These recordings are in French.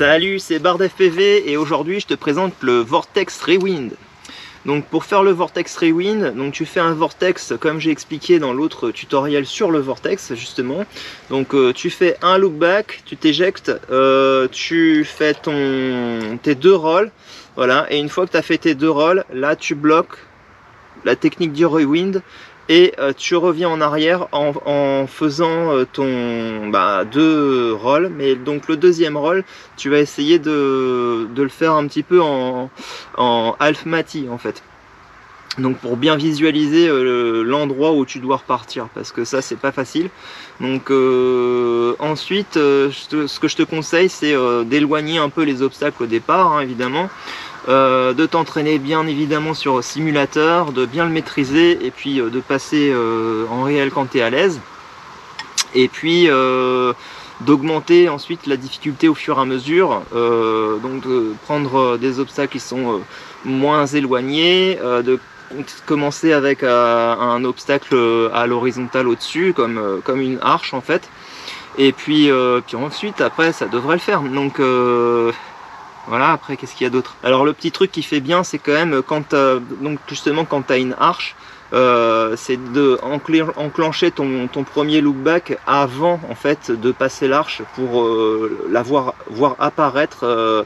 Salut, c'est BardFPV et aujourd'hui je te présente le Vortex Rewind. Donc pour faire le Vortex Rewind, donc tu fais un vortex comme j'ai expliqué dans l'autre tutoriel sur le vortex justement. Donc tu fais un look back, tu t'éjectes, tu fais tes deux rolls, voilà, et une fois que tu as fait tes deux rolls, là tu bloques la technique du rewind et tu reviens en arrière en faisant deux rolls, mais donc le deuxième roll tu vas essayer de le faire un petit peu en half mati en fait, donc pour bien visualiser l'endroit où tu dois repartir, parce que ça c'est pas facile. Donc ensuite ce que je te conseille, c'est d'éloigner un peu les obstacles au départ, hein, évidemment. De t'entraîner bien évidemment sur simulateur, de bien le maîtriser et puis de passer en réel quand tu es à l'aise, et puis d'augmenter ensuite la difficulté au fur et à mesure, donc de prendre des obstacles qui sont moins éloignés, de commencer avec un obstacle à l'horizontale au-dessus, comme une arche en fait, et puis ensuite après ça devrait le faire. Donc voilà, après qu'est-ce qu'il y a d'autre? Alors le petit truc qui fait bien, c'est quand même quand tu as une arche, c'est de enclencher ton premier look back avant en fait de passer l'arche, pour la voir apparaître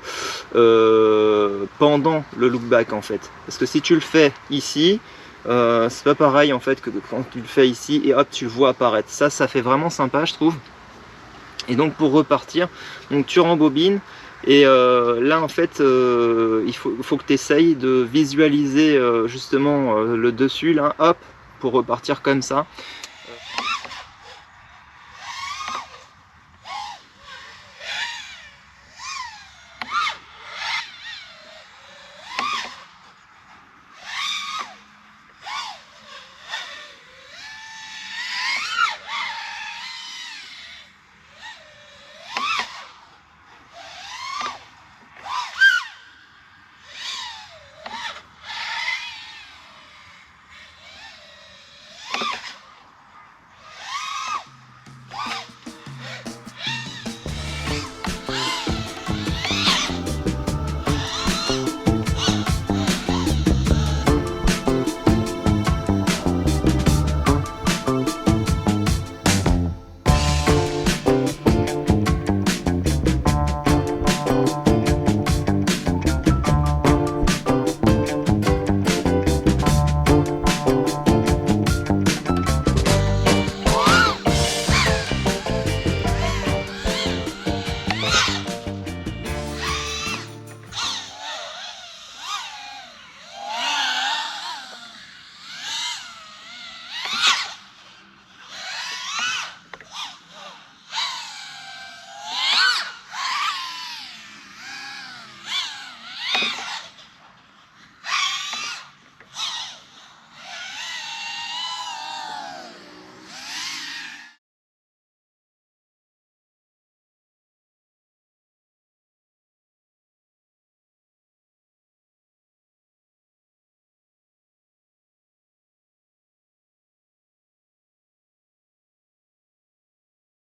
pendant le look back en fait. Parce que si tu le fais ici, c'est pas pareil en fait que quand tu le fais ici et hop tu le vois apparaître. Ça fait vraiment sympa, je trouve. Et donc pour repartir, donc tu rembobines. Et là en fait il faut que tu essayes de visualiser justement le dessus là, hop, pour repartir comme ça.